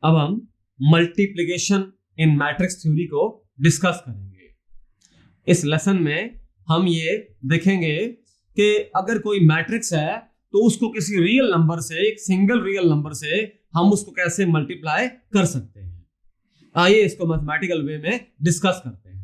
अब हम मल्टीप्लिकेशन इन matrix theory को डिस्कस करेंगे। इस लेसन में हम ये देखेंगे कि अगर कोई मैट्रिक्स है तो उसको किसी रियल नंबर से, एक सिंगल रियल नंबर से हम उसको कैसे मल्टीप्लाई कर सकते हैं। आइए इसको मैथमेटिकल वे में डिस्कस करते हैं।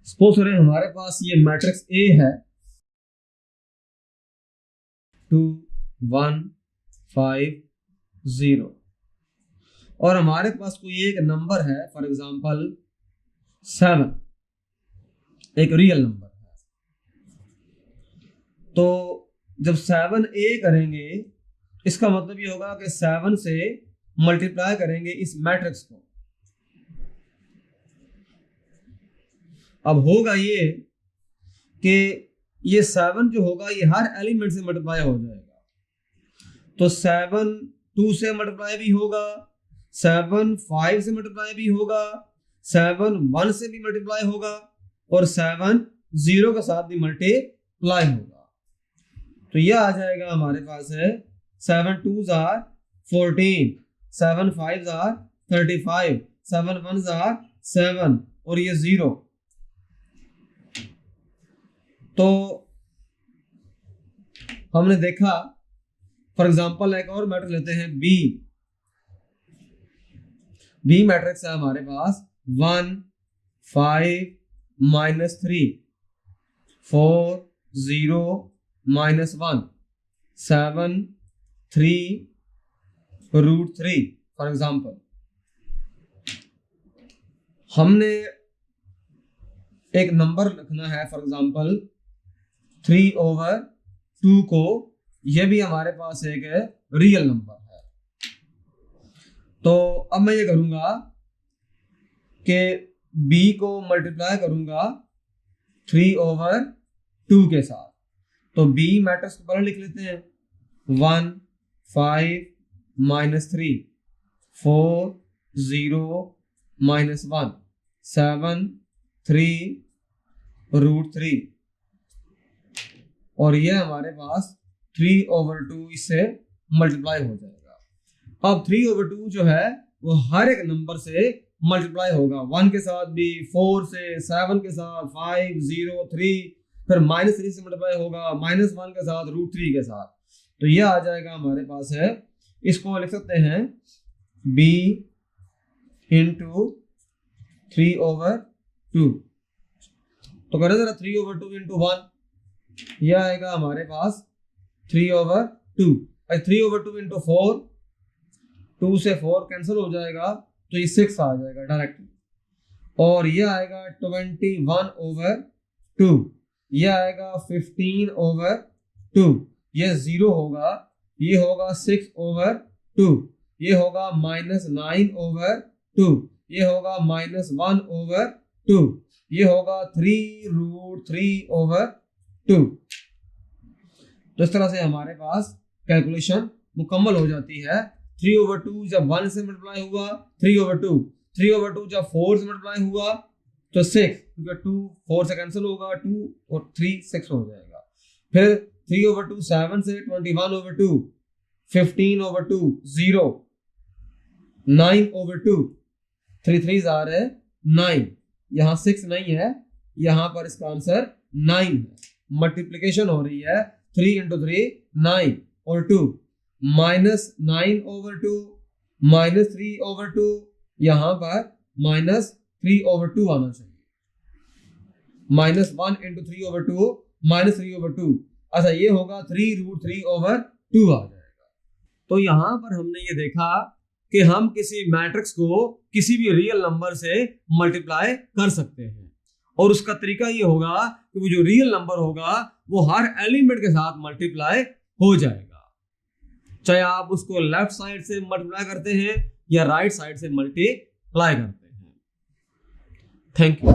सपोज करें हमारे पास ये मैट्रिक्स ए है 2 1 5 0 और हमारे पास कोई एक नंबर है, फॉर एग्जांपल 7, एक रियल नंबर है। तो जब 7 ए करेंगे इसका मतलब ये होगा कि 7 से मल्टीप्लाई करेंगे इस मैट्रिक्स को। अब होगा ये कि ये 7 जो होगा ये हर एलिमेंट से मल्टीप्लाई हो जाएगा। तो 7 2 से मल्टीप्लाई भी होगा, 7 5 से मल्टीप्लाई भी होगा, 7 1 से भी मल्टीप्लाई होगा और 7 0 के साथ भी मल्टीप्लाई होगा। तो यह आ जाएगा हमारे पास है 7 2s are 14, 7 5s are 35, 7 1s are 7 और ये 0। तो हमने देखा, फॉर एग्जांपल एक और मैट्रिक्स लेते हैं बी मैट्रिक्स है हमारे पास 1 5 -3 4 0 -1 7 3 √3। फॉर एग्जांपल हमने एक नंबर लिखना है, फॉर एग्जांपल 3/2 को, यह भी हमारे पास एक रियल नंबर है। तो अब मैं ये करूंगा कि b को मल्टीप्लाई करूंगा 3/2 के साथ। तो b मैट्रिक्स को पहले लिख लेते हैं 1 5 -3 4 0 -1 7 3 √3 और ये हमारे पास 3/2 इससे मल्टीप्लाई हो जाएगा। अब 3/2 जो है वो हर एक नंबर से मल्टीप्लाई होगा, 1 के साथ भी, 4 से, 7 के साथ, 5 0 3, फिर -3 से मल्टीप्लाई होगा, -1 के साथ, √3 के साथ। तो ये आ जाएगा हमारे पास है, इसको लिख सकते हैं b × 3/2। तो करें जरा 3/2 × 1, यह आएगा हमारे पास 3/2। 3/2 × 4, 2 से 4 कैंसिल हो जाएगा तो ये 6 आ जाएगा डायरेक्टली। और ये आएगा 21/2, ये आएगा 15/2, ये 0 होगा, ये होगा 6/2, ये होगा -9/2, ये होगा -1/2, ये होगा 3√3/2। तो इस तरह से हमारे पास कैलकुलेशन मुकम्मल हो जाती है। 3/2 जब 1 से मल्टीप्लाई हुआ 3/2, 3/2 जब 4 से मल्टीप्लाई हुआ तो 6, क्योंकि 2 4 से कैंसिल होगा, 2 और 3 6 हो जाएगा। फिर 3/2 7 से 21/2, 15/2 0, 9/2, 3 3s आ रहे 9, यहाँ 6 नहीं है, यहाँ पर इसका आंसर 9 है। मल्टीप्लिकेशन हो रही है 3 × 3 9 और 2, -9/2 -3/2, यहाँ पर -3/2 आना चाहिए। -1 × 3/2 -3/2, अच्छा ये होगा 3√3/2 आ जाएगा। तो यहाँ पर हमने ये देखा कि हम किसी मैट्रिक्स को किसी भी रियल नंबर से मल्टीप्लाई कर सकते हैं और उसका तरीका ये होगा कि वो जो रियल नंबर होगा वो हर एलिमेंट के साथ मल्टीप्लाई हो जाएगा, चाहे आप उसको लेफ्ट साइड से मल्टीप्लाई करते हैं या राइट साइड से मल्टीप्लाई करते हैं। Thank you.